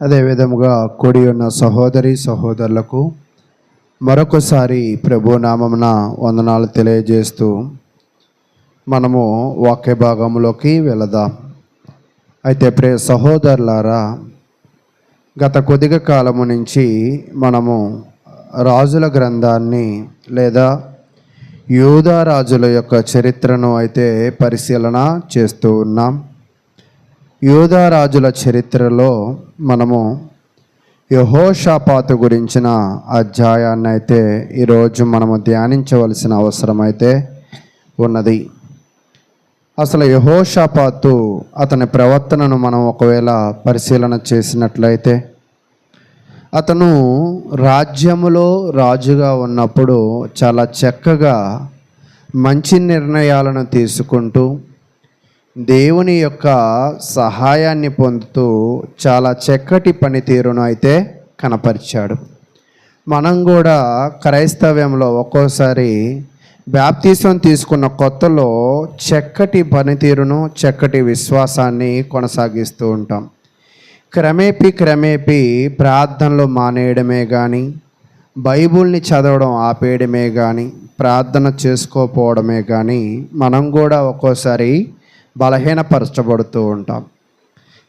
అదేవిధముగా కూడి ఉన్న సహోదరి సహోదరులకు మరొకసారి ప్రభు నామమున వందనాలు తెలియజేస్తూ మనము వాక్య భాగంలోకి వెళదాం. అయితే ప్రియ సహోదరులారా, గత కొద్దిగా కాలము నుంచి మనము రాజుల గ్రంథాన్ని లేదా యూదా రాజుల యొక్క చరిత్రను అయితే పరిశీలన చేస్తూ ఉన్నాం. యూదా రాజుల చరిత్రలో మనము యెహోషాపాతు గురించిన అధ్యాయాన్ని అయితే ఈరోజు మనము ధ్యానించవలసిన అవసరం అయితే ఉన్నది. అసలు యెహోషాపాతు అతని ప్రవర్తనను మనం ఒకవేళ పరిశీలన చేసినట్లయితే, అతను రాజ్యములో రాజుగా ఉన్నప్పుడు చాలా చక్కగా మంచి నిర్ణయాలను తీసుకుంటూ దేవుని యొక్క సహాయాన్ని పొందుతూ చాలా చక్కటి పనితీరును అయితే కనపరిచాడు. మనం కూడా క్రైస్తవ్యంలో ఒక్కోసారి బాప్తిసం తీసుకున్న కొత్తలో చక్కటి పనితీరును, చక్కటి విశ్వాసాన్ని కొనసాగిస్తూ ఉంటాం. క్రమేపీ ప్రార్థనలు మానేయడమే కానీ, బైబుల్ని చదవడం ఆపేయడమే కానీ, ప్రార్థన చేసుకోకపోవడమే కానీ మనం కూడా ఒక్కోసారి బలహీనపరచబడుతూ ఉంటాం.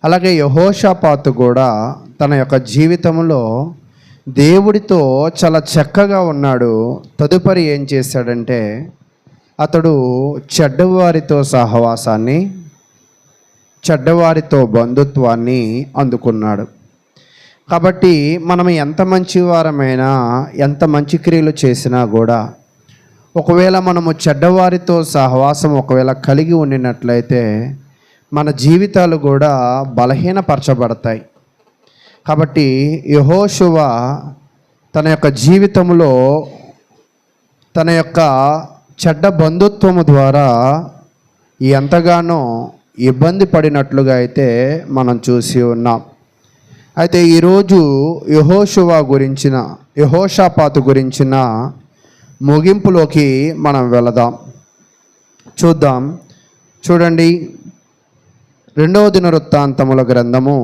అలాగే యెహోషాపాతు కూడా తన యొక్క జీవితంలో దేవుడితో చాలా చక్కగా ఉన్నాడు. తదుపరి ఏం చేశాడంటే, అతడు చెడ్డవారితో సహవాసాన్ని, చెడ్డవారితో బంధుత్వాన్ని అందుకున్నాడు. కాబట్టి మనం ఎంత మంచి వారమైనా, ఎంత మంచి క్రియలు చేసినా కూడా ఒకవేళ మనము చెడ్డవారితో సహవాసం ఒకవేళ కలిగి ఉండినట్లయితే మన జీవితాలు కూడా బలహీనపరచబడతాయి. కాబట్టి యెహోషువ తన యొక్క జీవితంలో తన యొక్క చెడ్డ బంధుత్వము ద్వారా ఎంతగానో ఇబ్బంది పడినట్లుగా అయితే మనం చూసి ఉన్నాం. అయితే ఈరోజు యెహోషాపాతు గురించిన ముగింపులోకి మనం వెళదాం. చూడండి, 2వ దినవృత్తాంతముల గ్రంథము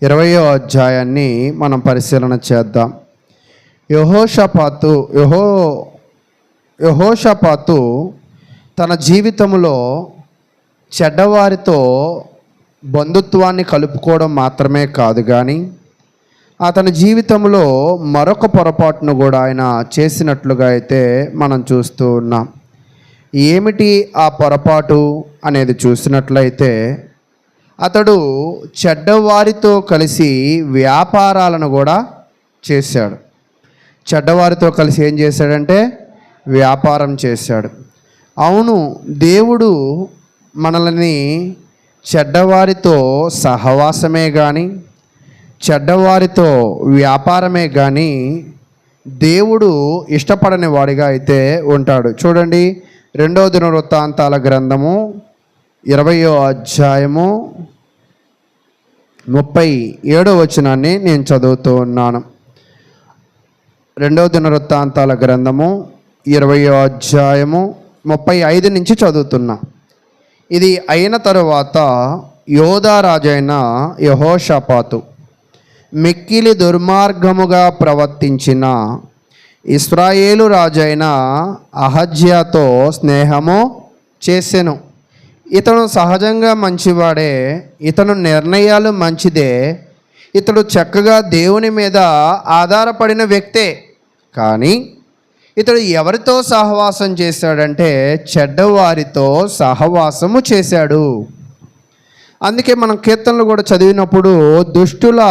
20వ అధ్యాయాన్ని మనం పరిశీలన చేద్దాం. యెహోషాపాతు తన జీవితంలో చెడ్డవారితో బంధుత్వాన్ని కలుపుకోవడం మాత్రమే కాదు కానీ, అతని జీవితంలో మరొక పొరపాటును కూడా ఆయన చేసినట్లుగా అయితే మనం చూస్తూ ఉన్నాం. ఏమిటి ఆ పొరపాటు అనేది చూసినట్లయితే, అతడు చెడ్డవారితో కలిసి వ్యాపారాలను కూడా చేశాడు. చెడ్డవారితో కలిసి ఏం చేశాడంటే వ్యాపారం చేశాడు. అవును, దేవుడు మనల్ని చెడ్డవారితో సహవాసమే కానీ, చెడ్డవారితో వ్యాపారమే కానీ దేవుడు ఇష్టపడని వాడిగా అయితే ఉంటాడు. చూడండి, 2వ దినవృత్తాంతాల గ్రంథము 20వ అధ్యాయము 37వ వచనాన్ని నేను చదువుతూ ఉన్నాను. 2వ దినవృత్తాంతాల గ్రంథము 20వ అధ్యాయము 35 నుంచి చదువుతున్నా. ఇది అయిన తరువాత యోధా రాజైన యెహోషాపాతు మిక్కిలి దుర్మార్గముగా ప్రవర్తించిన ఇశ్రాయేలు రాజైన అహజ్యాతో స్నేహము చేసెను. ఇతను సహజంగా మంచివాడే, ఇతను నిర్ణయాలు మంచిదే, ఇతడు చక్కగా దేవుని మీద ఆధారపడిన వ్యక్తే. కానీ ఇతడు ఎవరితో సహవాసం చేశాడంటే చెడ్డవారితో సహవాసము చేశాడు. అందుకే మనం కీర్తనలు కూడా చదివినప్పుడు, దుష్టుల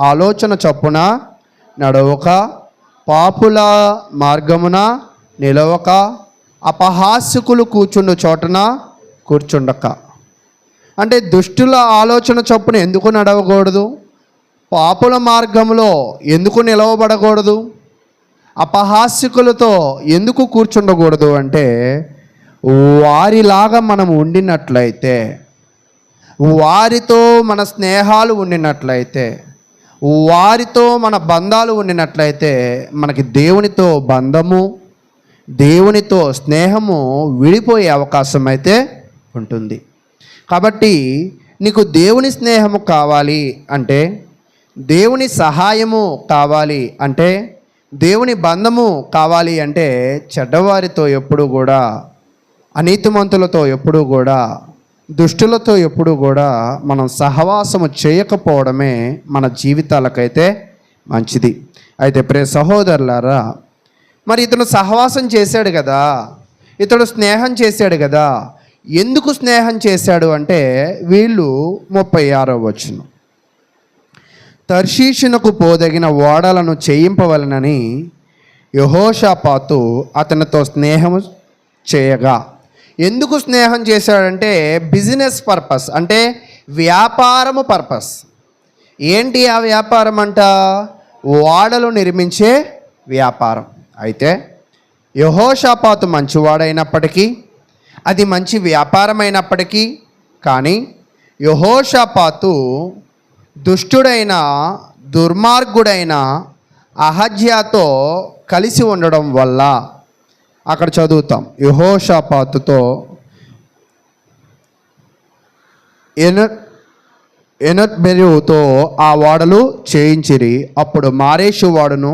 ఆలోచన చొప్పున నడవక, పాపుల మార్గమున నిలవక, అపహాస్యకులు కూర్చుండు చోటన కూర్చుండక. అంటే దుష్టుల ఆలోచన చొప్పున ఎందుకు నడవకూడదు? పాపుల మార్గంలో ఎందుకు నిలవబడకూడదు? అపహాస్యకులతో ఎందుకు కూర్చుండకూడదు అంటే, వారిలాగా మనం ఉండినట్లయితే, వారితో మన స్నేహాలు ఉండినట్లయితే, వారితో మన బంధాలు ఉండినట్లయితే మనకి దేవునితో బంధము, దేవునితో స్నేహము విడిపోయే అవకాశం అయితే ఉంటుంది. కాబట్టి నీకు దేవుని స్నేహము కావాలి అంటే, దేవుని సహాయము కావాలి అంటే, దేవుని బంధము కావాలి అంటే చెడ్డవారితో ఎప్పుడు కూడా, అనీతిమంతులతో ఎప్పుడు కూడా, దుష్టులతో ఎప్పుడు కూడా మనం సహవాసము చేయకపోవడమే మన జీవితాలకైతే మంచిది. అయితే ప్రియ సహోదరులారా, మరి ఇతను సహవాసం చేశాడు కదా, ఇతడు స్నేహం చేశాడు కదా. ఎందుకు స్నేహం చేశాడు అంటే వీళ్ళు 36వ వచనం, తర్షీషునకు పోదగిన ఓడలను చేయింపవలనని యెహోషాపాతు అతనితో స్నేహము చేయగా. ఎందుకు స్నేహం చేశాడంటే బిజినెస్ పర్పస్, అంటే వ్యాపారము పర్పస్. ఏంటి ఆ వ్యాపారం అంట? ఓడలు నిర్మించే వ్యాపారం. అయితే యెహోషాపాతు మంచివాడైనప్పటికీ, అది మంచి వ్యాపారం అయినప్పటికీ, కానీ యెహోషాపాతు దుష్టుడైన దుర్మార్గుడైన అహజ్యాతో కలిసి ఉండడం వల్ల, అక్కడ చదువుతాం, యెహోషాపాతుతో ఎనత్బెరుతో ఆ వాడలు చేయించిరి. అప్పుడు మారేషు వాడును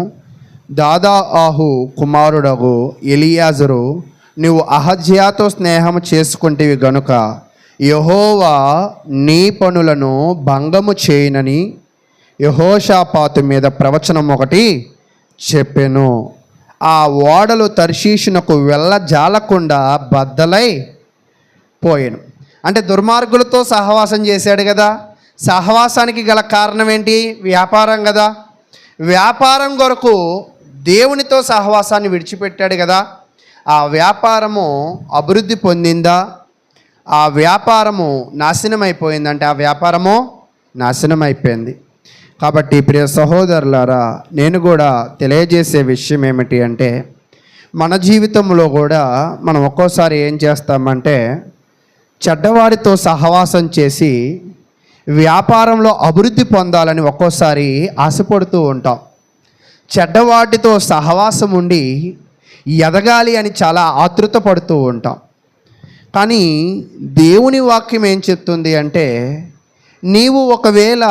దాదాఆహు కుమారుడగు ఎలియాజరు, నువ్వు అహజ్యాతో స్నేహము చేసుకుంటేవి గనుక యెహోవా నీ పనులను భంగము చేయనని యెహోషాపాతు మీద ప్రవచనం ఒకటి చెప్పెను. ఆ ఓడలు తర్షీషునకు వెళ్ళజాలకుండా బద్దలై పోయాను. అంటే దుర్మార్గులతో సహవాసం చేశాడు కదా. సహవాసానికి గల కారణం ఏంటి? వ్యాపారం కదా. వ్యాపారం కొరకు దేవునితో సహవాసాన్ని విడిచిపెట్టాడు కదా. ఆ వ్యాపారము అభివృద్ధి పొందిందా? ఆ వ్యాపారము నాశనం అయిపోయిందంటే ఆ వ్యాపారము నాశనం అయిపోయింది. కాబట్టి ప్రియ సహోదరులారా, నేను కూడా తెలియజేసే విషయం ఏమిటి అంటే, మన జీవితంలో కూడా మనం ఒక్కోసారి ఏం చేస్తామంటే చెడ్డవారితో సహవాసం చేసి వ్యాపారంలో అభివృద్ధి పొందాలని ఒక్కోసారి ఆశపడుతూ ఉంటాం. చెడ్డవాటితో సహవాసం ఉండి ఎదగాలి అని చాలా ఆతృత పడుతూ ఉంటాం. కానీ దేవుని వాక్యం ఏం చెప్తుంది అంటే, నీవు ఒకవేళ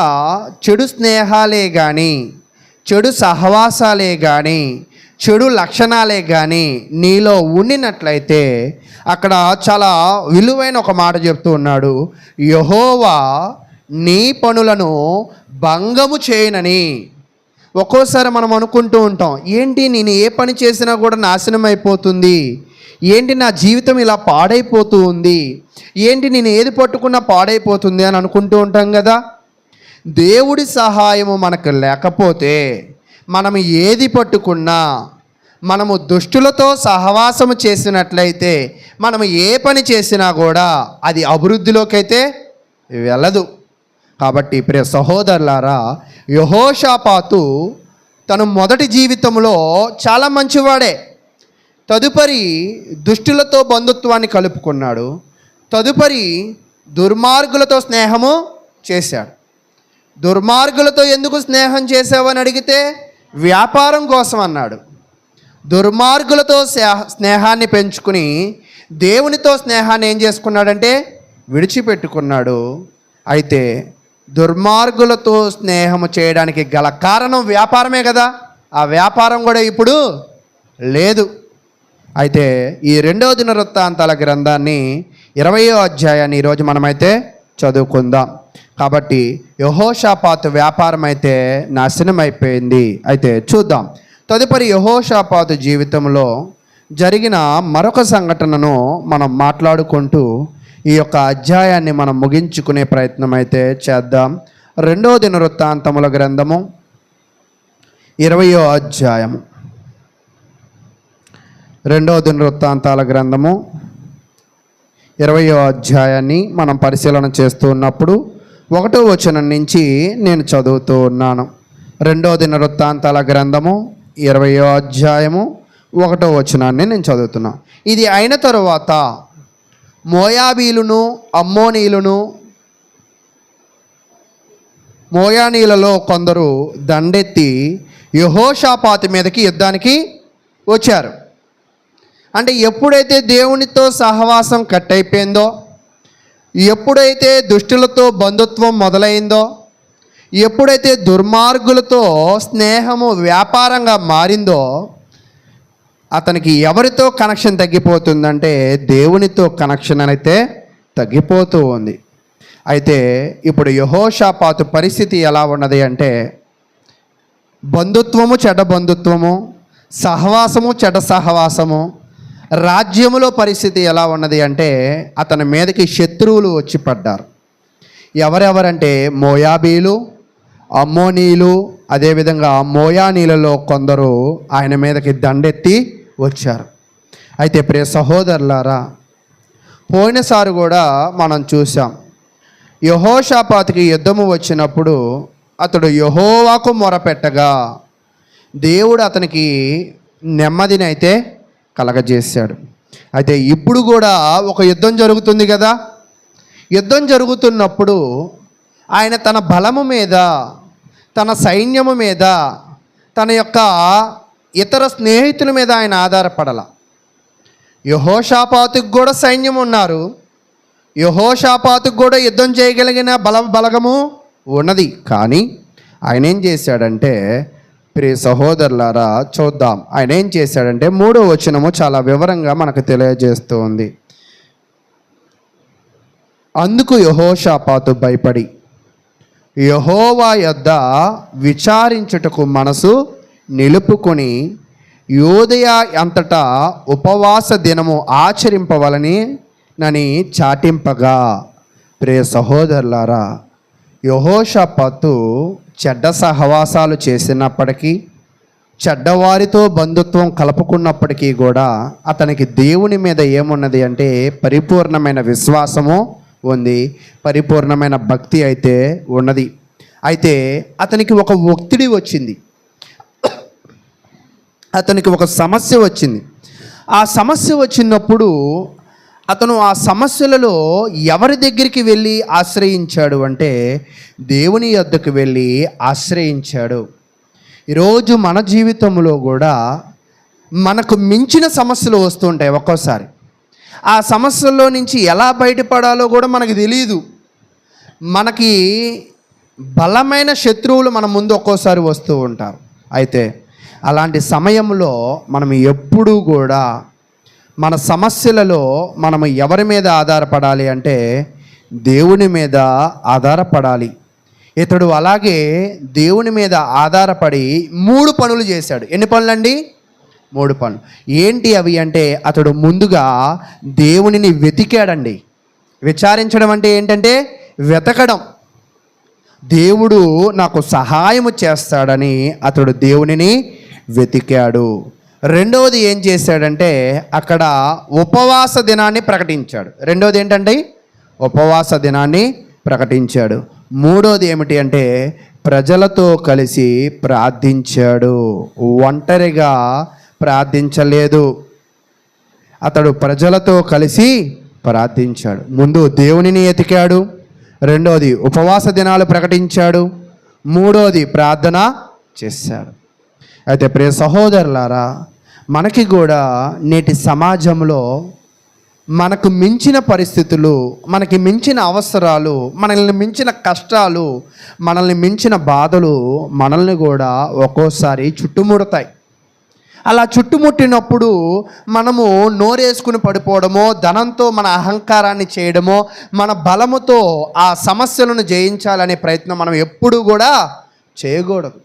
చెడు స్నేహాలే కానీ, చెడు సహవాసాలే కానీ, చెడు లక్షణాలే కానీ నీలో ఉండినట్లయితే, అక్కడ చాలా విలువైన ఒక మాట చెప్తూ ఉన్నాడు, యెహోవా నీ పనులను భంగము చేయనని. ఒక్కోసారి మనం అనుకుంటూ ఉంటాం, ఏంటి నేను ఏ పని చేసినా కూడా నాశనం అయిపోతుంది, ఏంటి నా జీవితం ఇలా పాడైపోతూ ఉంది, ఏంటి నేను ఏది పట్టుకున్నా పాడైపోతుంది అని అనుకుంటూ ఉంటాం కదా. దేవుడి సహాయము మనకు లేకపోతే మనం ఏది పట్టుకున్నా, మనము దుష్టులతో సహవాసము చేసినట్లయితే, మనం ఏ పని చేసినా కూడా అది అభివృద్ధిలోకి అయితే వెళ్ళదు. కాబట్టి ప్రియ సహోదరులారా, యెహోషాపాతు తను మొదటి జీవితంలో చాలా మంచివాడే. తదుపరి దుష్టులతో బంధుత్వాన్ని కలుపుకున్నాడు. తదుపరి దుర్మార్గులతో స్నేహము చేశాడు. దుర్మార్గులతో ఎందుకు స్నేహం చేసావని అడిగితే వ్యాపారం కోసం అన్నాడు. దుర్మార్గులతో స్నేహాన్ని పెంచుకుని దేవునితో స్నేహాన్ని ఏం చేసుకున్నాడంటే విడిచిపెట్టుకున్నాడు. అయితే దుర్మార్గులతో స్నేహము చేయడానికి గల కారణం వ్యాపారమే కదా. ఆ వ్యాపారం కూడా ఇప్పుడు లేదు. అయితే ఈ 2వ దినవృత్తాంతాల గ్రంథాన్ని 20వ అధ్యాయాన్ని ఈరోజు మనమైతే చదువుకుందాం. కాబట్టి యెహోషాపాతు వ్యాపారం అయితే నాశనం అయిపోయింది. అయితే చూద్దాం, తదుపరి యెహోషాపాతు జీవితంలో జరిగిన మరొక సంఘటనను మనం మాట్లాడుకుంటూ ఈ యొక్క అధ్యాయాన్ని మనం ముగించుకునే ప్రయత్నం అయితే చేద్దాం. 2వ దినవృత్తాంతముల గ్రంథము 20వ అధ్యాయము, 2వ దినవృత్తాంతాల గ్రంథము 20వ అధ్యాయాన్ని మనం పరిశీలన చేస్తూ ఉన్నప్పుడు 1వ వచనం నుంచి నేను చదువుతూ ఉన్నాను. 2వ దినవృత్తాంతాల గ్రంథము 20వ అధ్యాయము 1వ వచనాన్ని నేను చదువుతున్నాను. ఇది అయిన తరువాత మోయాబీలును అమ్మోనీయులను, మోయానీలలో కొందరు దండెత్తి యెహోషాపాతు మీదకి యుద్ధానికి వచ్చారు. అంటే ఎప్పుడైతే దేవునితో సహవాసం కట్ అయిపోయిందో, ఎప్పుడైతే దుష్టులతో బంధుత్వం మొదలైందో, ఎప్పుడైతే దుర్మార్గులతో స్నేహము వ్యాపారంగా మారిందో, అతనికి ఎవరితో కనెక్షన్ తగ్గిపోతుందంటే దేవునితో కనెక్షన్ అయితే తగ్గిపోతూ ఉంది. అయితే ఇప్పుడు యెహోషాపాతు పరిస్థితి ఎలా ఉన్నది అంటే, బంధుత్వము చెడ్డ బంధుత్వము, సహవాసము చెడ్డ సహవాసము, రాజ్యములో పరిస్థితి ఎలా ఉన్నది అంటే అతని మీదకి శత్రువులు వచ్చి పడ్డారు. ఎవరెవరంటే మోయాబీలు, అమ్మోనీలు, అదేవిధంగా మోయానీలలో కొందరు ఆయన మీదకి దండెత్తి వచ్చారు. అయితే ప్రియ సహోదరులారా, పోయినసారి కూడా మనం చూసాం, యెహోషాపాతుకి యుద్ధము వచ్చినప్పుడు అతడు యెహోవాకు మొరపెట్టగా దేవుడు అతనికి నెమ్మదినైతే కలగజేశాడు. అయితే ఇప్పుడు కూడా ఒక యుద్ధం జరుగుతుంది కదా. యుద్ధం జరుగుతున్నప్పుడు ఆయన తన బలము మీద, తన సైన్యము మీద, తన యొక్క ఇతర స్నేహితుల మీద ఆయన ఆధారపడాల. యెహోషాపాతుకు కూడా సైన్యం ఉన్నారు, యెహోషాపాతుకు కూడా యుద్ధం చేయగలిగిన బలగము ఉన్నది. కానీ ఆయన ఏం చేశాడంటే, ప్రియ సహోదరులారా చూద్దాం, ఆయన ఏం చేశాడంటే 3వ వచనము చాలా వివరంగా మనకు తెలియజేస్తూ ఉంది. అందుకు యెహోషాపాతు భయపడి యెహోవా యొద్ద విచారించుటకు మనసు నిలుపుకొని యూదయ అంతటా ఉపవాస దినము ఆచరింపవలని నని చాటింపగా. ప్రియ సహోదరులారా, యెహోషాపాతు చెడ్డ సహవాసాలు చేసినప్పటికీ, చెడ్డవారితో బంధుత్వం కలుపుకున్నప్పటికీ కూడా అతనికి దేవుని మీద ఏమున్నది అంటే పరిపూర్ణమైన విశ్వాసము ఉంది, పరిపూర్ణమైన భక్తి అయితే ఉన్నది. అయితే అతనికి ఒక ఒత్తిడి వచ్చింది, అతనికి ఒక సమస్య వచ్చింది. ఆ సమస్య వచ్చినప్పుడు అతను ఆ సమస్యలలో ఎవరి దగ్గరికి వెళ్ళి ఆశ్రయించాడు అంటే దేవుని యొద్దకు వెళ్ళి ఆశ్రయించాడు. ఈరోజు మన జీవితంలో కూడా మనకు మించిన సమస్యలు వస్తుంటాయి. ఒక్కోసారి ఆ సమస్యల్లో నుంచి ఎలా బయటపడాలో కూడా మనకు తెలియదు. మనకి బలమైన శత్రువులు మన ముందు ఒక్కోసారి వస్తూ ఉంటారు. అయితే అలాంటి సమయంలో మనం ఎప్పుడూ కూడా మన సమస్యలలో మనము ఎవరి మీద ఆధారపడాలి అంటే దేవుని మీద ఆధారపడాలి. ఇతడు అలాగే దేవుని మీద ఆధారపడి 3 పనులు చేశాడు. ఎన్ని పనులండి? 3 పనులు. ఏంటి అవి అంటే అతడు ముందుగా దేవునిని వెతికాడండి. విచారించడం అంటే ఏంటంటే వెతకడం. దేవుడు నాకు సహాయము చేస్తాడని అతడు దేవునిని వెతికాడు. రెండవది ఏం చేశాడంటే అక్కడ ఉపవాస దినాన్ని ప్రకటించాడు. రెండవది ఏంటంటే ఉపవాస దినాన్ని ప్రకటించాడు. మూడోది ఏమిటి అంటే ప్రజలతో కలిసి ప్రార్థించాడు. ఒంటరిగా ప్రార్థించలేదు, అతడు ప్రజలతో కలిసి ప్రార్థించాడు. ముందు దేవునిని ఎతికాడు, రెండోది ఉపవాస దినాలు ప్రకటించాడు, మూడోది ప్రార్థన చేశాడు. అయితే ప్రియ సహోదరులారా, మనకి కూడా నేటి సమాజంలో మనకు మించిన పరిస్థితులు, మనకి మించిన అవసరాలు, మనల్ని మించిన కష్టాలు, మనల్ని మించిన బాధలు మనల్ని కూడా ఒక్కోసారి చుట్టుముడతాయి. అలా చుట్టుముట్టినప్పుడు మనము నోరేసుకుని పడిపోవడమో, ధనంతో మన అహంకారాన్ని చేయడమో, మన బలముతో ఆ సమస్యలను జయించాలనే ప్రయత్నం మనం ఎప్పుడూ కూడా చేయకూడదు.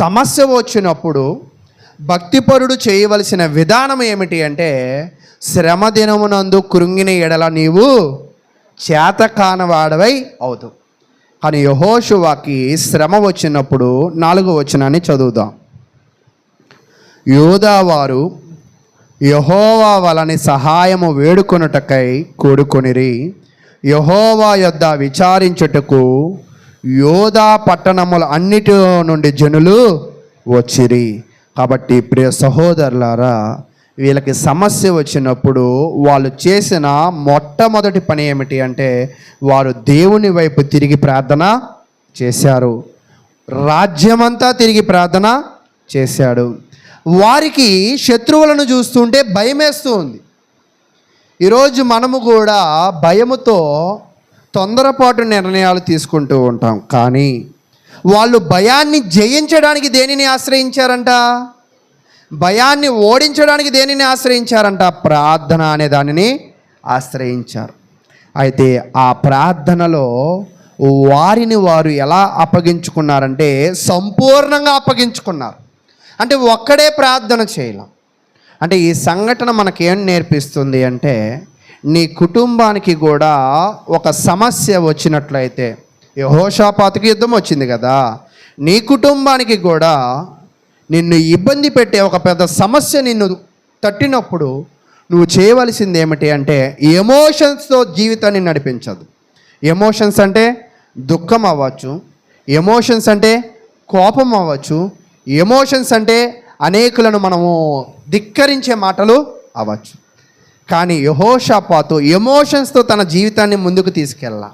సమస్య వచ్చినప్పుడు భక్తిపరుడు చేయవలసిన విధానం ఏమిటి అంటే శ్రమ దినమునందు కృంగిన ఎడల నీవు చేతకానవాడవై అవుతావు. కానీ యెహోషువకి శ్రమ వచ్చినప్పుడు 4వ వచనాన్ని చదువుదాం. యూదావారు యెహోవా వలని సహాయము వేడుకొనుటకై కూడుకొనిరి. యెహోవా యొద్ద విచారించుటకు యోధా పట్టణముల అన్నిటి నుండి జనులు వచ్చిరి. కాబట్టి ప్రియ సహోదరులారా, వీళ్ళకి సమస్య వచ్చినప్పుడు వాళ్ళు చేసిన మొట్టమొదటి పని ఏమిటి అంటే వారు దేవుని వైపు తిరిగి ప్రార్థన చేశారు. రాజ్యమంతా తిరిగి ప్రార్థన చేశాడు. వారికి శత్రువులను చూస్తుంటే భయమేస్తూ ఉంది. ఈరోజు మనము కూడా భయముతో తొందరపాటు నిర్ణయాలు తీసుకుంటూ ఉంటాం. కానీ వాళ్ళు భయాన్ని జయించడానికి దేనిని ఆశ్రయించారంట? భయాన్ని ఓడించడానికి దేనిని ఆశ్రయించారంట? ప్రార్థన అనే దానిని ఆశ్రయించారు. అయితే ఆ ప్రార్థనలో వారిని వారు ఎలా అప్పగించుకున్నారంటే సంపూర్ణంగా అప్పగించుకున్నారు. అంటే ఒక్కడే ప్రార్థన చేయలేం. అంటే ఈ సంఘటన మనకేం నేర్పిస్తుంది అంటే, నీ కుటుంబానికి కూడా ఒక సమస్య వచ్చినట్లయితే, యెహోషాపాతుకి యుద్ధం వచ్చింది కదా, నీ కుటుంబానికి కూడా నిన్ను ఇబ్బంది పెట్టే ఒక పెద్ద సమస్య నిన్ను తట్టినప్పుడు నువ్వు చేయవలసింది ఏమిటి అంటే, ఎమోషన్స్తో జీవితాన్ని నడిపించదు. ఎమోషన్స్ అంటే దుఃఖం అవ్వచ్చు, ఎమోషన్స్ అంటే కోపం అవ్వచ్చు, ఎమోషన్స్ అంటే అనేకులను మనము ధిక్కరించే మాటలు అవ్వచ్చు. కానీ యెహోషాపాతు ఎమోషన్స్తో తన జీవితాన్ని ముందుకు తీసుకెళ్ళా.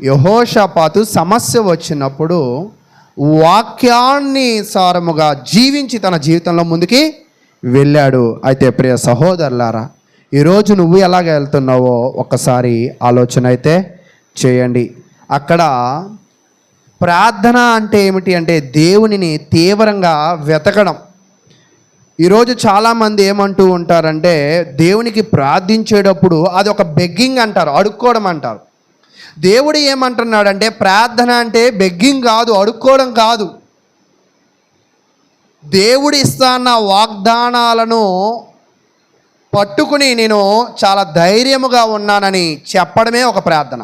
యెహోషాపాతు సమస్య వచ్చినప్పుడు వాక్యాన్ని సారముగా జీవించి తన జీవితంలో ముందుకి వెళ్ళాడు. అయితే ప్రియ సహోదరులారా, ఈరోజు నువ్వు ఎలాగ వెళ్తున్నావో ఒక్కసారి ఆలోచన అయితే చేయండి. అక్కడ ప్రార్థన అంటే ఏమిటి అంటే దేవునిని తీవ్రంగా వెతకడం. ఈరోజు చాలామంది ఏమంటూ ఉంటారంటే, దేవునికి ప్రార్థించేటప్పుడు అది ఒక బెగ్గింగ్ అంటారు, అడుక్కోవడం అంటారు. దేవుడు ఏమంటున్నాడంటే, ప్రార్థన అంటే బెగ్గింగ్ కాదు, అడుక్కోవడం కాదు. దేవుడు ఇస్తాన్న వాగ్దానాలను పట్టుకుని నేను చాలా ధైర్యముగా ఉన్నానని చెప్పడమే ఒక ప్రార్థన.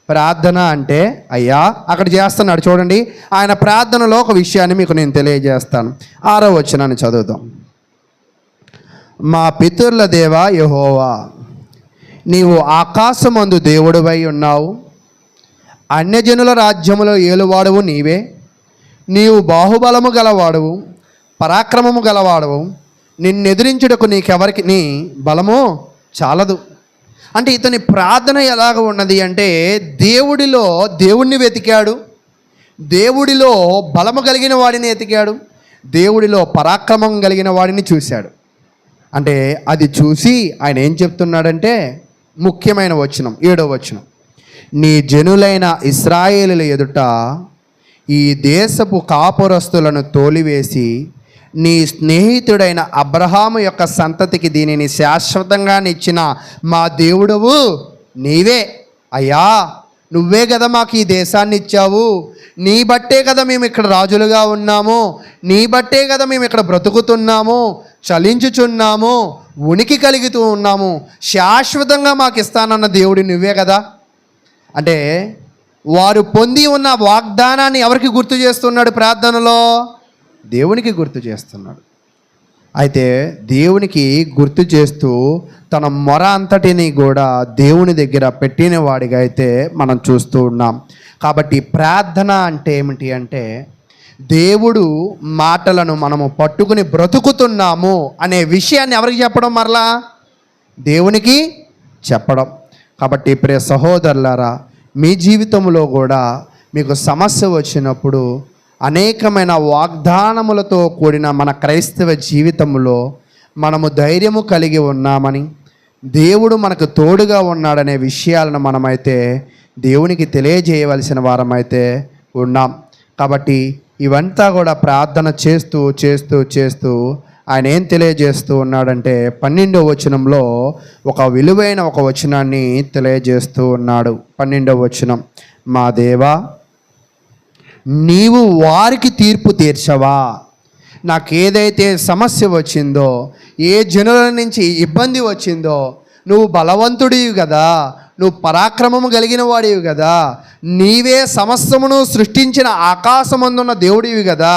ప్రార్థన అంటే అయ్యా అక్కడ చేస్తున్నాడు చూడండి. ఆయన ప్రార్థనలో ఒక విషయాన్ని మీకు నేను తెలియజేస్తాను. 6వ వచనాన్ని చదువుదాం. మా పితరుల దేవా యెహోవా, నీవు ఆకాశమందు దేవుడివై ఉన్నావు, అన్యజనుల రాజ్యములో ఏలువాడవు నీవే. నీవు బాహుబలము గలవాడవు, పరాక్రమము గలవాడవు, నిన్నెదిరించుటకు నీకెవరికి నీ బలము చాలదు. అంటే ఇతని ప్రార్థన ఎలాగ ఉన్నది అంటే, దేవుడిలో దేవుణ్ణి వెతికాడు, దేవుడిలో బలము కలిగిన వాడిని వెతికాడు, దేవుడిలో పరాక్రమం కలిగిన వాడిని చూశాడు. అంటే అది చూసి ఆయన ఏం చెప్తున్నాడంటే, ముఖ్యమైన వచనం 7వ వచనం, నీ జనులైన ఇశ్రాయేలుల ఎదుట ఈ దేశపు కాపురస్తులను తోలివేసి నీ స్నేహితుడైన అబ్రహాము యొక్క సంతతికి దీనిని శాశ్వతంగా ఇచ్చిన మా దేవుడవు నీవే. అయ్యా నువ్వే కదా మాకు ఈ దేశాన్ని ఇచ్చావు, నీ బట్టే కదా మేము ఇక్కడ రాజులుగా ఉన్నాము, నీ బట్టే కదా మేము ఇక్కడ బ్రతుకుతున్నాము, చలించుచున్నాము, ఉనికి కలుగుతూ ఉన్నాము, శాశ్వతంగా మాకు ఇస్తానన్న దేవుడు నువ్వే కదా. అంటే వారు పొంది ఉన్న వాగ్దానాన్ని ఎవరికి గుర్తు చేస్తున్నాడు? ప్రార్థనలో దేవునికి గుర్తు చేస్తున్నాడు. అయితే దేవునికి గుర్తు చేస్తూ తన మొర అంతటిని కూడా దేవుని దగ్గర పెట్టిన వాడిగా అయితే మనం చూస్తూ ఉన్నాం. కాబట్టి ప్రార్థన అంటే ఏమిటి అంటే, దేవుడు మాటలను మనము పట్టుకుని బ్రతుకుతున్నాము అనే విషయాన్ని ఎవరికి చెప్పడం? మరలా దేవునికి చెప్పడం. కాబట్టి ప్రియ సహోదరులారా, మీ జీవితంలో కూడా మీకు సమస్య వచ్చినప్పుడు అనేకమైన వాగ్దానములతో కూడిన మన క్రైస్తవ జీవితంలో మనము ధైర్యము కలిగి ఉన్నామని, దేవుడు మనకు తోడుగా ఉన్నాడనే విషయాలను మనమైతే దేవునికి తెలియజేయవలసిన వారమైతే ఉన్నాం. కాబట్టి ఇవంతా కూడా ప్రార్థన చేస్తూ చేస్తూ చేస్తూ ఆయన ఏం తెలియజేస్తూ ఉన్నాడంటే, 12వ వచనంలో ఒక విలువైన ఒక వచనాన్ని తెలియజేస్తూ ఉన్నాడు. 12వ వచనం, మా దేవా నీవు వారికి తీర్పు తీర్చవా. నాకేదైతే సమస్య వచ్చిందో, ఏ జనుల నుంచి ఇబ్బంది వచ్చిందో, నువ్వు బలవంతుడివి కదా, నువ్వు పరాక్రమము కలిగిన వాడివి కదా, నీవే సమస్తమును సృష్టించిన ఆకాశమందున్న దేవుడివి కదా,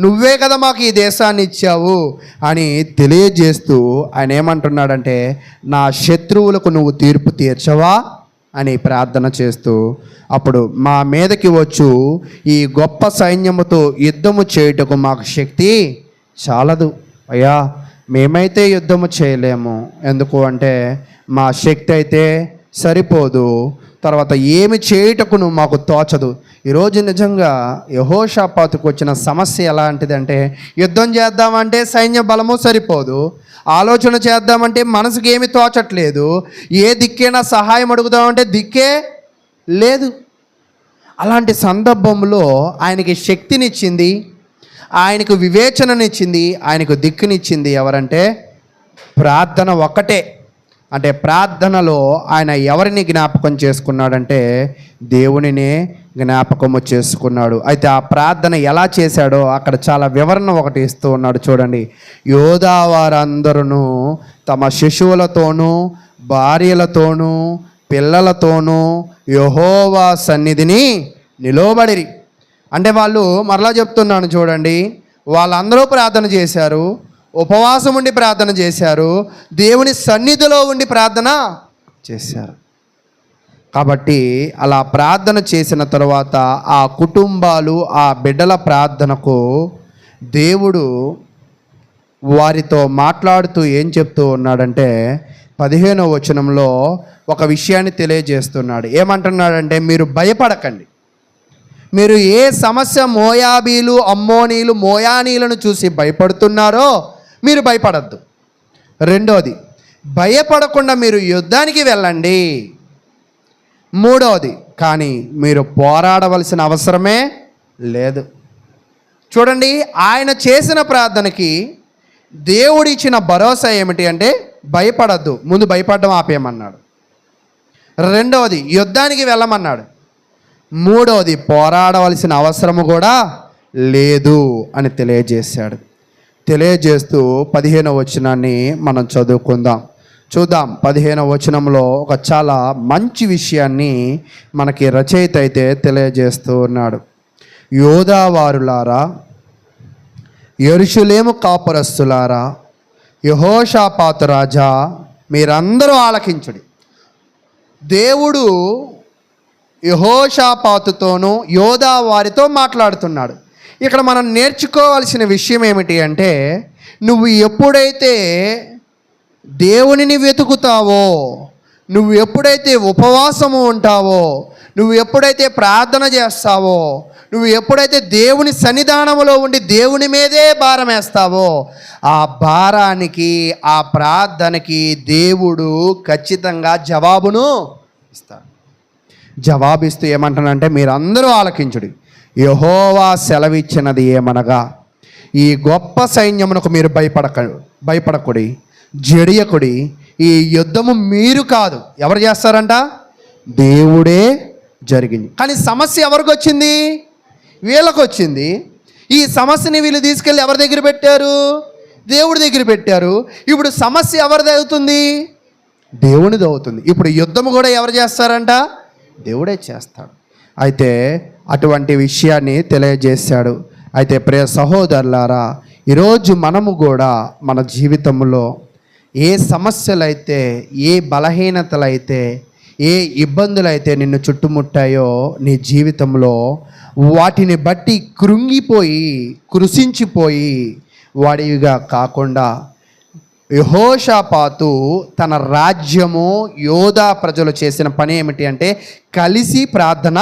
నువ్వే కదా మాకు ఈ దేశాన్ని ఇచ్చావు అని తెలియజేస్తూ ఆయన ఏమంటున్నాడంటే, నా శత్రువులకు నువ్వు తీర్పు తీర్చవా అని ప్రార్థన చేస్తూ, అప్పుడు మా మీదకి వచ్చు ఈ గొప్ప సైన్యముతో యుద్ధము చేయుటకు మాకు శక్తి చాలదు. అయ్యా మేమైతే యుద్ధము చేయలేము, ఎందుకు అంటే మా శక్తి అయితే సరిపోదు, తర్వాత ఏమి చేయుటకును మాకు తోచదు. ఈరోజు నిజంగా యెహోషాపాతుకు వచ్చిన సమస్య ఎలాంటిదంటే, యుద్ధం చేద్దామంటే సైన్య బలము సరిపోదు, ఆలోచన చేద్దామంటే మనసుకి ఏమి తోచట్లేదు, ఏ దిక్కైనా సహాయం అడుగుదామంటే దిక్కే లేదు. అలాంటి సందర్భంలో ఆయనకి శక్తినిచ్చింది, ఆయనకు వివేచననిచ్చింది, ఆయనకు దిక్కునిచ్చింది ఎవరంటే ప్రార్థన ఒక్కటే. అంటే ప్రార్థనలో ఆయన ఎవరిని జ్ఞాపకం చేసుకున్నాడంటే దేవునినే జ్ఞాపకము చేసుకున్నాడు. అయితే ఆ ప్రార్థన ఎలా చేశాడో అక్కడ చాలా వివరణ ఒకటి ఇస్తూ ఉన్నాడు. చూడండి, యోధా వారందరూ తమ శిశువులతోనూ భార్యలతోనూ పిల్లలతోనూ యెహోవా సన్నిధిని నిలవబడిరి. అంటే వాళ్ళు, మరలా చెప్తున్నాను చూడండి, వాళ్ళందరూ ప్రార్థన చేశారు, ఉపవాసం ఉండి ప్రార్థన చేశారు, దేవుని సన్నిధిలో ఉండి ప్రార్థన చేశారు. కాబట్టి అలా ప్రార్థన చేసిన తర్వాత ఆ కుటుంబాలు, ఆ బిడ్డల ప్రార్థనకు దేవుడు వారితో మాట్లాడుతూ ఏం చెప్తూ ఉన్నాడంటే 15వ వచనంలో ఒక విషయాన్ని తెలియజేస్తున్నాడు. ఏమంటున్నాడంటే, మీరు భయపడకండి. మీరు ఏ సమస్య మోయాబీలు, అమ్మోనీలు, మోయానీలను చూసి భయపడుతున్నారో మీరు భయపడద్దు. రెండోది, భయపడకుండా మీరు యుద్ధానికి వెళ్ళండి. మూడవది, కానీ మీరు పోరాడవలసిన అవసరమే లేదు. చూడండి, ఆయన చేసిన ప్రార్థనకి దేవుడిచ్చిన భరోసా ఏమిటి అంటే, భయపడద్దు, ముందు భయపడడం ఆపేయమన్నాడు. రెండవది, యుద్ధానికి వెళ్ళమన్నాడు. మూడవది, పోరాడవలసిన అవసరము కూడా లేదు అని తెలియజేశాడు. తెలియజేస్తూ 15వ వచనాన్ని మనం చదువుకుందాం. చూద్దాం. 15వ వచనంలో ఒక చాలా మంచి విషయాన్ని మనకి రచయిత అయితే తెలియజేస్తూ ఉన్నాడు. యోధావారులారా, యెరూషలేము కాపురస్తులారా, యెహోషాపాతు రాజా, మీరందరూ ఆలకించుడి. దేవుడు యెహోషాపాతుతోనూ యోధా వారితో మాట్లాడుతున్నాడు. ఇక్కడ మనం నేర్చుకోవాల్సిన విషయం ఏమిటి అంటే, నువ్వు ఎప్పుడైతే దేవునిని వెతుకుతావో, నువ్వు ఎప్పుడైతే ఉపవాసము ఉంటావో, నువ్వు ఎప్పుడైతే ప్రార్థన చేస్తావో, నువ్వు ఎప్పుడైతే దేవుని సన్నిధానంలో ఉండి దేవుని మీదే భారం వేస్తావో, ఆ భారానికి, ఆ ప్రార్థనకి దేవుడు ఖచ్చితంగా జవాబును ఇస్తాడు. జవాబిస్తూ ఏమంటానంటే, మీరందరూ ఆలకించుడి. యెహోవా సెలవిచ్చినది ఏమనగా, ఈ గొప్ప సైన్యమునకు మీరు భయపడకుడి, జడియకుడి. ఈ యుద్ధము మీరు కాదు, ఎవరు చేస్తారంట? దేవుడే జరిగింది. కానీ సమస్య ఎవరికి వచ్చింది? వీళ్ళకు వచ్చింది. ఈ సమస్యని వీళ్ళు తీసుకెళ్ళి ఎవరి దగ్గర పెట్టారు? దేవుడి దగ్గర పెట్టారు. ఇప్పుడు సమస్య ఎవరిది అవుతుంది? దేవునిది అవుతుంది. ఇప్పుడు యుద్ధము కూడా ఎవరు చేస్తారంట? దేవుడే చేస్తాడు. అయితే అటువంటి విషయాన్ని తెలియజేశాడు. అయితే ప్రియ సహోదరులారా, ఈరోజు మనము కూడా మన జీవితంలో ఏ సమస్యలైతే, ఏ బలహీనతలైతే, ఏ ఇబ్బందులైతే నిన్ను చుట్టుముట్టాయో నీ జీవితంలో, వాటిని బట్టి కృంగిపోయి, కృషించిపోయి వాడివిగా కాకుండా, యెహోషాపాతు తన రాజ్యము, యోధా ప్రజలు చేసిన పని ఏమిటి అంటే కలిసి ప్రార్థన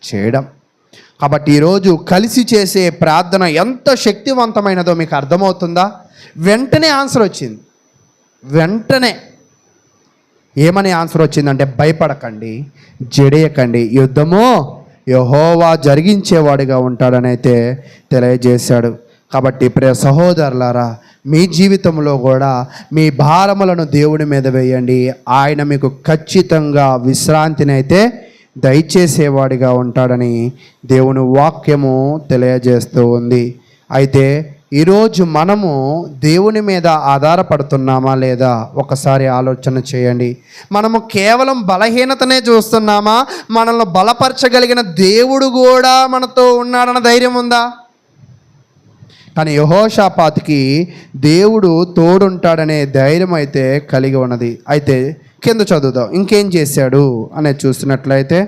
చేయడం. కాబట్టి ఈరోజు కలిసి చేసే ప్రార్థన ఎంత శక్తివంతమైనదో మీకు అర్థమవుతుందా? వెంటనే ఆన్సర్ వచ్చింది. వెంటనే ఏమని ఆన్సర్ వచ్చిందంటే, భయపడకండి, జడియకండి, యుద్ధము యెహోవా జరిగించేవాడిగా ఉంటాడని అయితే తెలియజేశాడు. కాబట్టి ప్రియ సహోదరులారా, మీ జీవితంలో కూడా మీ భారములను దేవుని మీద వేయండి. ఆయన మీకు ఖచ్చితంగా విశ్రాంతిని అయితే దయచేసేవాడిగా ఉంటాడని దేవుని వాక్యము తెలియజేస్తూ ఉంది. అయితే ఈరోజు మనము దేవుని మీద ఆధారపడుతున్నామా లేదా ఒకసారి ఆలోచన చేయండి. మనము కేవలం బలహీనతనే చూస్తున్నామా? మనల్ని బలపరచగలిగిన దేవుడు కూడా మనతో ఉన్నాడన్న ధైర్యం ఉందా? కానీ యెహోషాపాతుకి దేవుడు తోడుంటాడనే ధైర్యం అయితే కలిగి ఉన్నది. అయితే కింద చదువుదాం, ఇంకేం చేశాడు అనేది చూస్తున్నట్లయితే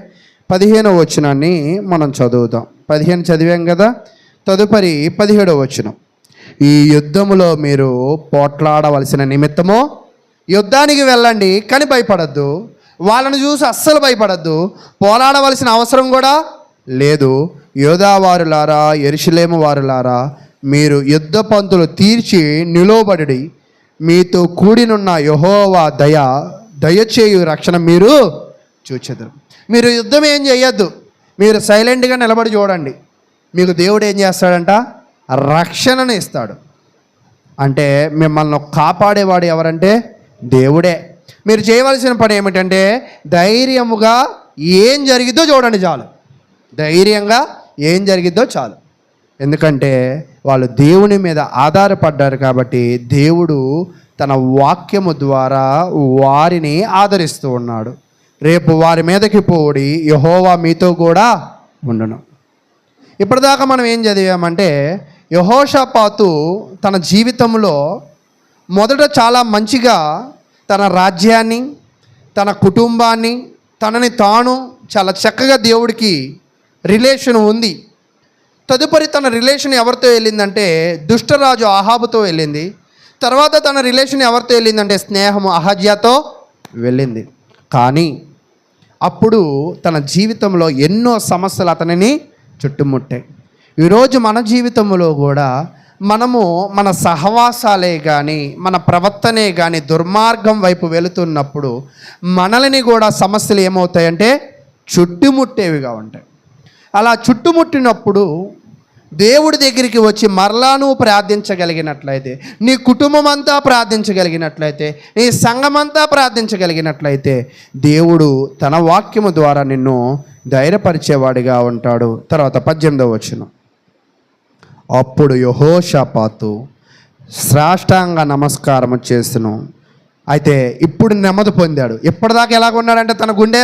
15వ వచనాన్ని మనం చదువుదాం. 15 చదివాం కదా, తదుపరి 17వ వచనం. ఈ యుద్ధములో మీరు పోట్లాడవలసిన నిమిత్తము యుద్ధానికి వెళ్ళండి, కానీ భయపడద్దు. వాళ్ళను చూసి అస్సలు భయపడద్దు, పోరాడవలసిన అవసరం కూడా లేదు. యోధావారులారా, యెరూషలేము వారులారా, మీరు యుద్ధ పంతులు తీర్చి నిలువబడి మీతో కూడినున్న యెహోవా దయచేయు రక్షణ మీరు చూచెదరు. మీరు యుద్ధం ఏం చేయొద్దు, మీరు సైలెంట్గా నిలబడి చూడండి. మీకు దేవుడు ఏం చేస్తాడంట? రక్షణను ఇస్తాడు. అంటే మిమ్మల్ని కాపాడేవాడు ఎవరంటే దేవుడే. మీరు చేయవలసిన పని ఏమిటంటే ధైర్యముగా ఏం జరిగిద్దో చూడండి చాలు. ధైర్యంగా ఏం జరిగిద్దో చాలు. ఎందుకంటే వాళ్ళు దేవుని మీద ఆధారపడ్డారు కాబట్టి దేవుడు తన వాక్యము ద్వారా వారిని ఆదరిస్తూ ఉన్నాడు. రేపు వారి మీదకి పోడి యెహోవా మీతో కూడా ఉండును. ఇప్పటిదాకా మనం ఏం చదివామంటే యెహోషాపాతు తన జీవితంలో మొదట చాలా మంచిగా తన రాజ్యాన్ని, తన కుటుంబాన్ని, తనని తాను చాలా చక్కగా దేవుడికి రిలేషన్ ఉంది. తదుపరి తన రిలేషన్ ఎవరితో వెళ్ళిందంటే దుష్టరాజు అహాబుతో వెళ్ళింది. తర్వాత తన రిలేషన్ ఎవరితో వెళ్ళిందంటే స్నేహము అహజ్యాతో వెళ్ళింది. కానీ అప్పుడు తన జీవితంలో ఎన్నో సమస్యలు అతనిని చుట్టుముట్టాయి. ఈరోజు మన జీవితంలో కూడా మనము మన సహవాసాలే కానీ మన ప్రవర్తనే కానీ దుర్మార్గం వైపు వెళుతున్నప్పుడు మనల్ని కూడా సమస్యలు ఏమవుతాయంటే చుట్టుముట్టేవిగా ఉంటాయి. అలా చుట్టుముట్టినప్పుడు దేవుడి దగ్గరికి వచ్చి మరలా నువ్వు ప్రార్థించగలిగినట్లయితే, నీ కుటుంబం అంతా ప్రార్థించగలిగినట్లయితే, నీ సంఘమంతా ప్రార్థించగలిగినట్లయితే దేవుడు తన వాక్యము ద్వారా నిన్ను ధైర్యపరిచేవాడిగా ఉంటాడు. తర్వాత 18వ వచనం, అప్పుడు యెహోషాపాతు సాష్టాంగ నమస్కారం చేస్తును. అయితే ఇప్పుడు నెమ్మది పొందాడు. ఇప్పటిదాకా ఎలాగున్నాడంటే తన గుండె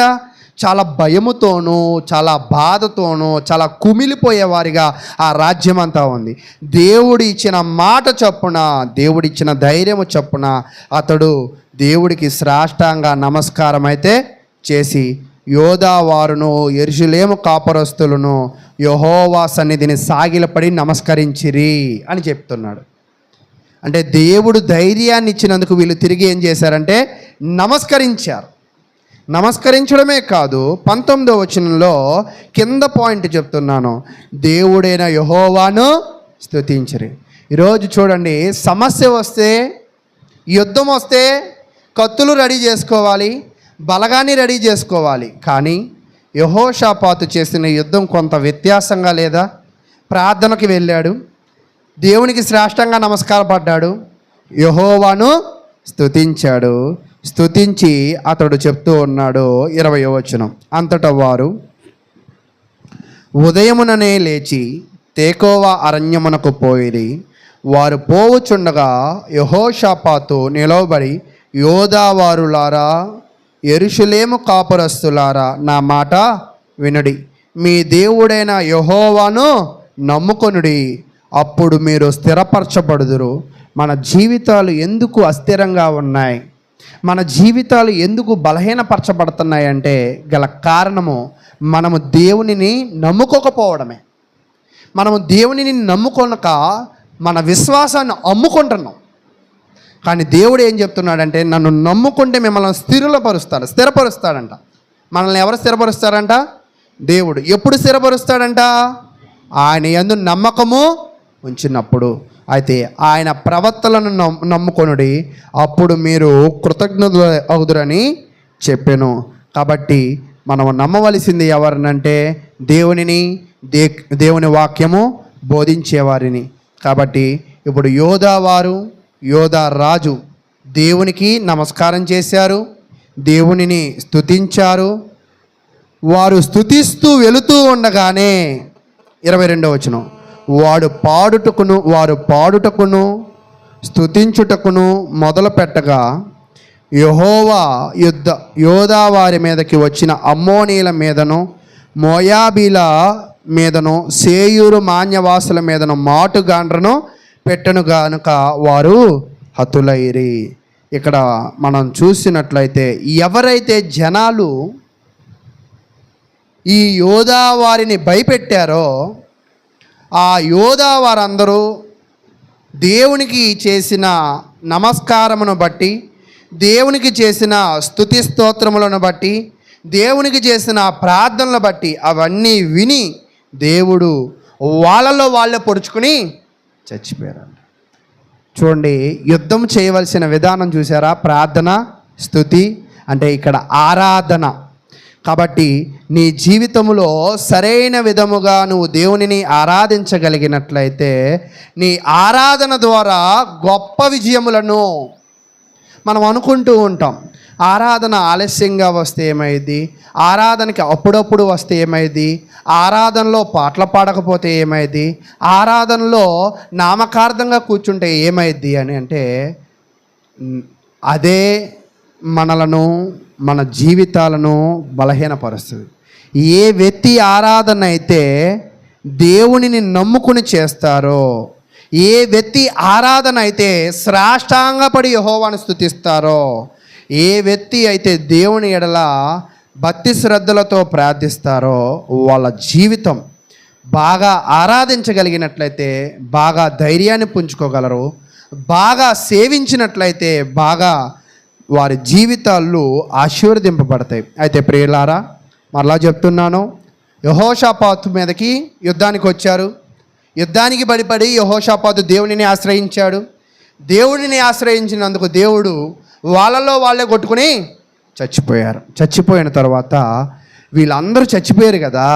చాలా భయముతోనూ, చాలా బాధతోనూ, చాలా కుమిలిపోయేవారిగా ఆ రాజ్యం అంతా ఉంది. దేవుడు ఇచ్చిన మాట చొప్పున, దేవుడిచ్చిన ధైర్యము చొప్పున అతడు దేవుడికి సాష్టాంగ నమస్కారం అయితే చేసి యోధావారును యెరూషలేము కాపురస్తులను యెహోవా సన్నిధిని సాగిలపడి నమస్కరించిరి అని చెప్తున్నాడు. అంటే దేవుడు ధైర్యాన్ని ఇచ్చినందుకు వీళ్ళు తిరిగి ఏం చేశారంటే నమస్కరించారు. నమస్కరించడమే కాదు, 19వ వచనంలో కింద పాయింట్ చెప్తున్నాను, దేవుడైన యెహోవాను స్తుతించిరి. ఈరోజు చూడండి, సమస్య వస్తే, యుద్ధం వస్తే కత్తులు రెడీ చేసుకోవాలి, బలగాన్ని రెడీ చేసుకోవాలి. కానీ యెహోషాపాతు చేసిన యుద్ధం కొంత వ్యత్యాసంగా లేదా? ప్రార్థనకి వెళ్ళాడు, దేవునికి శ్రేష్టంగా నమస్కారపడ్డాడు, యెహోవాను స్తుతించాడు. స్తుతించి అతడు చెప్తూ ఉన్నాడు 20వ వచనం, అంతటా వారు ఉదయముననే లేచి తేకోవా అరణ్యమునకు పోయిరి. వారు పోవుచుండగా యెహోషాపాతు నిలవబడి, యోధావారులారా, యెరూషలేము కాపురస్తులారా, నా మాట వినుడి, మీ దేవుడైన యెహోవాను నమ్ముకొనుడి, అప్పుడు మీరు స్థిరపరచబడుదురు. మన జీవితాలు ఎందుకు అస్థిరంగా ఉన్నాయి, మన జీవితాలు ఎందుకు బలహీనపరచబడుతున్నాయంటే గల కారణము మనము దేవునిని నమ్ముకోకపోవడమే. మనము దేవునిని నమ్ముకొనక మన విశ్వాసాన్ని అమ్ముకుంటున్నాం. కానీ దేవుడు ఏం చెప్తున్నాడంటే, నన్ను నమ్ముకుంటే మిమ్మల్ని స్థిరపరుస్తాడంట. మనల్ని ఎవరు స్థిరపరుస్తారంట? దేవుడు. ఎప్పుడు స్థిరపరుస్తాడంట? ఆయన యందు నమ్మకము ఉంచినప్పుడు. అయితే ఆయన ప్రవర్తనను నమ్ముకొనుడి, అప్పుడు మీరు కృతజ్ఞులు అవుదురని చెప్పాను. కాబట్టి మనం నమ్మవలసింది ఎవరినంటే దేవునిని, దేవుని వాక్యము బోధించేవారిని. కాబట్టి ఇప్పుడు యోధా రాజు దేవునికి నమస్కారం చేశారు, దేవునిని స్తుతించారు. వారు స్తుతిస్తూ వెళుతూ ఉండగానే 22వ వచనం, వారు పాడుటకును స్తుతించుటకును మొదలు పెట్టగా యోధా వారి మీదకి వచ్చిన అమ్మోనీల మీదను, మోయాబీల మీదను, సేయూరు మాన్యవాసుల మీదను మాటుగాండ్రను పెట్టను గానుక వారు హతులైరి. ఇక్కడ మనం చూసినట్లయితే ఎవరైతే జనాలు ఈ యోధా వారిని భయపెట్టారో ఆ యోధా వారందరూ దేవునికి చేసిన నమస్కారమును బట్టి, దేవునికి చేసిన స్తుతి స్తోత్రములను బట్టి, దేవునికి చేసిన ప్రార్థనలు బట్టి అవన్నీ విని దేవుడు వాళ్ళలో వాళ్ళే పొడుచుకుని చచ్చిపోయారంట. చూడండి, యుద్ధం చేయవలసిన విధానం చూసారా? ప్రార్థన, స్తుతి, అంటే ఇక్కడ ఆరాధన. కాబట్టి నీ జీవితంలో సరైన విధముగా నువ్వు దేవునిని ఆరాధించగలిగినట్లయితే నీ ఆరాధన ద్వారా గొప్ప విజయములను మనం అనుకుంటూ ఉంటాం. ఆరాధన ఆలస్యంగా వస్తే ఏమైంది, ఆరాధనకి అప్పుడప్పుడు వస్తే ఏమైంది, ఆరాధనలో పాటలు పాడకపోతే ఏమైంది, ఆరాధనలో నామకార్థంగా కూర్చుంటే ఏమైంది అని అంటే అదే మనలను, మన జీవితాలను బలహీనపరుస్తుంది. ఏ వ్యక్తి ఆరాధన అయితే దేవునిని నమ్ముకుని చేస్తారో, ఏ వ్యక్తి ఆరాధన అయితే సాష్టాంగపడి యెహోవాను స్తుతిస్తారో, ఏ వ్యక్తి అయితే దేవుని ఎడల భక్తి శ్రద్ధలతో ప్రార్థిస్తారో వాళ్ళ జీవితం బాగా ఆరాధించగలిగినట్లయితే బాగా ధైర్యాన్ని పుంజుకోగలరు. బాగా సేవించినట్లయితే బాగా వారి జీవితాలు ఆశీర్వదింపబడతాయి. అయితే ప్రియులారా, మరలా చెప్తున్నాను, యెహోషాపాతు మీదకి యుద్ధానికి వచ్చారు. యుద్ధానికి భయపడి యెహోషాపాతు దేవునిని ఆశ్రయించాడు. దేవుడిని ఆశ్రయించినందుకు దేవుడు వాళ్ళలో వాళ్ళే కొట్టుకుని చచ్చిపోయారు. చచ్చిపోయిన తర్వాత వీళ్ళందరూ చచ్చిపోయారు కదా,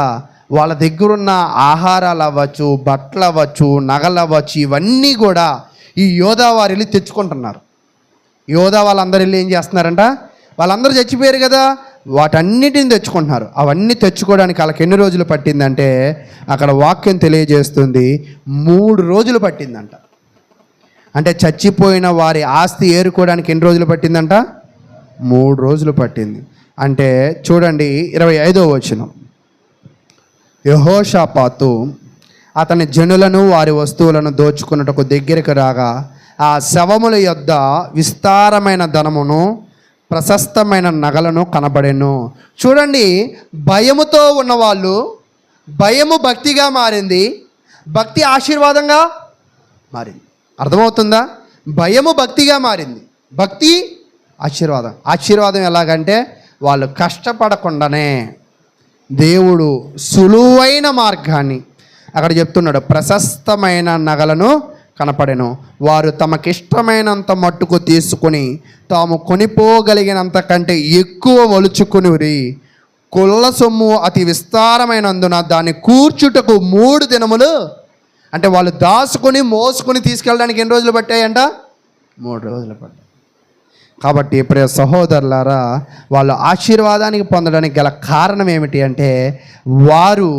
వాళ్ళ దగ్గరున్న ఆహారాలు అవ్వచ్చు, బట్టలు అవ్వచ్చు, నగలు అవ్వచ్చు, ఇవన్నీ కూడా ఈ యోధా వారు వెళ్ళి తెచ్చుకుంటున్నారు. యోధా వాళ్ళందరూ వెళ్ళి ఏం చేస్తున్నారంట, వాళ్ళందరూ చచ్చిపోయారు కదా, వాటన్నిటిని తెచ్చుకుంటున్నారు. అవన్నీ తెచ్చుకోవడానికి వాళ్ళకి ఎన్ని రోజులు పట్టిందంటే అక్కడ వాక్యం తెలియజేస్తుంది 3 రోజులు పట్టిందంట. అంటే చచ్చిపోయిన వారి ఆస్తి ఏరుకోవడానికి ఎన్ని రోజులు పట్టిందంట? 3 రోజులు పట్టింది. అంటే చూడండి 25వ వచనం, యెహోషాపాతు అతని జనులను వారి వస్తువులను దోచుకున్నటకు దగ్గరకు రాగా ఆ శవముల యొద్ద విస్తారమైన ధనమును ప్రశస్తమైన నగలను కనబడెను. చూడండి, భయముతో ఉన్నవాళ్ళు, భయము భక్తిగా మారింది, భక్తి ఆశీర్వాదంగా మారింది. అర్థమవుతుందా? భయము భక్తిగా మారింది, భక్తి ఆశీర్వాదం. ఆశీర్వాదం ఎలాగంటే వాళ్ళు కష్టపడకుండానే దేవుడు సులువైన మార్గాన్ని అక్కడ చెప్తున్నాడు, ప్రశస్తమైన నగలను కనపడెను. వారు తమకిష్టమైనంత మట్టుకు తీసుకుని తాము కొనిపోగలిగినంత కంటే ఎక్కువ ఒలుచుకుని కొల్ల సొమ్ము అతి విస్తారమైనందున దాన్ని కూర్చుటకు 3 దినములు, అంటే వాళ్ళు దాచుకొని మోసుకొని తీసుకెళ్ళడానికి ఎన్ని రోజులు పట్టాయంట? 3 రోజులు పట్టాయి. కాబట్టి ప్రియ సహోదరులారా, వాళ్ళు ఆశీర్వాదానికి పొందడానికి గల కారణం ఏమిటి అంటే వారు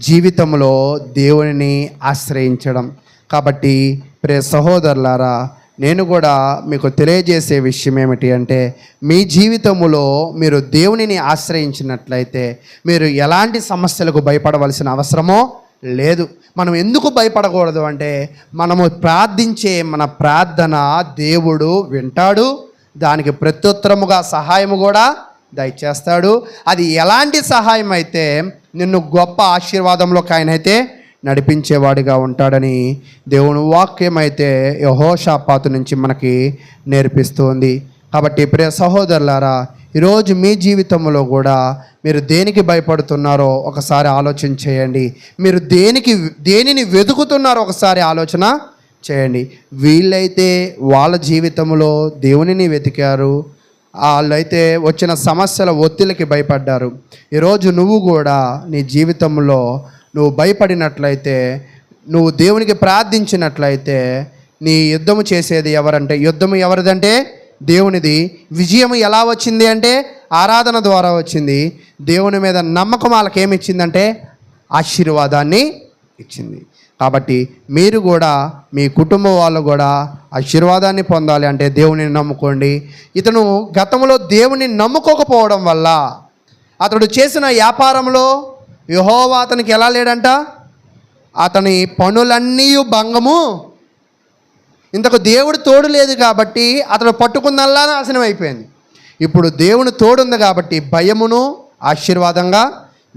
జీవితంలో దేవునిని ఆశ్రయించడం. కాబట్టి ప్రియ సహోదరులారా, నేను కూడా మీకు తెలియజేసే విషయం ఏమిటి అంటే మీ జీవితంలో మీరు దేవునిని ఆశ్రయించినట్లయితే మీరు ఎలాంటి సమస్యలకు భయపడవలసిన అవసరమో లేదు. మనం ఎందుకు భయపడకూడదు అంటే మనము ప్రార్థించే మన ప్రార్థన దేవుడు వింటాడు, దానికి ప్రత్యుత్తరముగా సహాయము కూడా దయచేస్తాడు. అది ఎలాంటి సహాయం అయితే నిన్ను గొప్ప ఆశీర్వాదంలోకి ఆయన అయితే నడిపించేవాడిగా ఉంటాడని దేవుని వాక్యం అయితే యెహోషాపాతు నుంచి మనకి నేర్పిస్తుంది. కాబట్టి ప్రియ సహోదరులారా, ఈరోజు మీ జీవితంలో కూడా మీరు దేనికి భయపడుతున్నారో ఒకసారి ఆలోచన చేయండి. మీరు దేనిని వెతుకుతున్నారో ఒకసారి ఆలోచన చేయండి. వీళ్ళైతే వాళ్ళ జీవితంలో దేవునిని వెతికారు, వాళ్ళైతే వచ్చిన సమస్యల ఒత్తిడికి భయపడ్డారు. ఈరోజు నువ్వు కూడా నీ జీవితంలో నువ్వు భయపడినట్లయితే, నువ్వు దేవునికి ప్రార్థించినట్లయితే నీ యుద్ధము చేసేది ఎవరంటే, యుద్ధము ఎవరిదంటే దేవునిది. విజయం ఎలా వచ్చింది అంటే ఆరాధన ద్వారా వచ్చింది. దేవుని మీద నమ్మకం వాళ్ళకి ఏమి ఇచ్చిందంటే ఆశీర్వాదాన్ని ఇచ్చింది. కాబట్టి మీరు కూడా మీ కుటుంబం వాళ్ళు కూడా ఆశీర్వాదాన్ని పొందాలి అంటే దేవునిని నమ్ముకోండి. ఇతను గతంలో దేవుని నమ్ముకోకపోవడం వల్ల అతడు చేసిన వ్యాపారంలో యెహోవా అతనికి ఎలా లేడంట, అతని పనులన్నీ భంగము. ఇంతకు దేవుడు తోడు లేదు కాబట్టి అతడు పట్టుకుందల్లా నాశనం అయిపోయింది. ఇప్పుడు దేవుని తోడుంది కాబట్టి భయమును ఆశీర్వాదంగా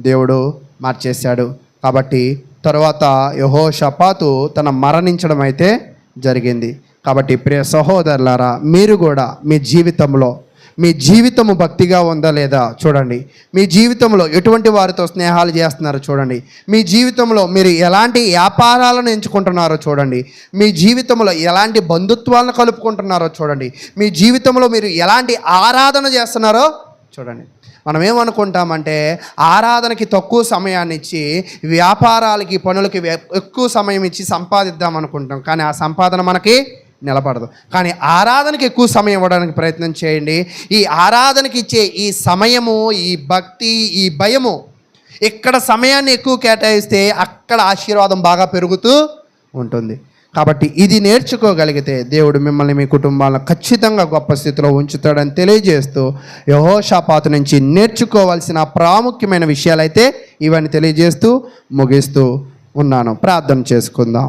దేవుడు మార్చేశాడు. కాబట్టి తరువాత యెహోషాపాతు తన మరణించడం అయితే జరిగింది. కాబట్టి ప్రియ సహోదరులారా, మీరు కూడా మీ జీవితము భక్తిగా ఉందా లేదా చూడండి. మీ జీవితంలో ఎటువంటి వారితో స్నేహాలు చేస్తున్నారో చూడండి. మీ జీవితంలో మీరు ఎలాంటి వ్యాపారాలను ఎంచుకుంటున్నారో చూడండి. మీ జీవితంలో ఎలాంటి బంధుత్వాలను కలుపుకుంటున్నారో చూడండి. మీ జీవితంలో మీరు ఎలాంటి ఆరాధన చేస్తున్నారో చూడండి. మనం ఏమనుకుంటామంటే ఆరాధనకి తక్కువ సమయాన్ని ఇచ్చి వ్యాపారాలకి పనులకి ఎక్కువ సమయం ఇచ్చి సంపాదిద్దాం అనుకుంటాం, కానీ ఆ సంపాదన మనకి నిలబడదు. కానీ ఆరాధనకి ఎక్కువ సమయం ఇవ్వడానికి ప్రయత్నం చేయండి. ఈ ఆరాధనకి ఇచ్చే ఈ సమయము, ఈ భక్తి, ఈ భయము, ఇక్కడ సమయాన్ని ఎక్కువ కేటాయిస్తే అక్కడ ఆశీర్వాదం బాగా పెరుగుతూ ఉంటుంది. కాబట్టి ఇది నేర్చుకోగలిగితే దేవుడు మిమ్మల్ని, మీ కుటుంబాలను ఖచ్చితంగా గొప్ప స్థితిలో ఉంచుతాడని తెలియజేస్తూ యెహోషాపాతు నుంచి నేర్చుకోవాల్సిన ప్రాముఖ్యమైన విషయాలైతే ఇవన్నీ తెలియజేస్తూ ముగిస్తూ ఉన్నాను. ప్రార్థన చేసుకుందాం.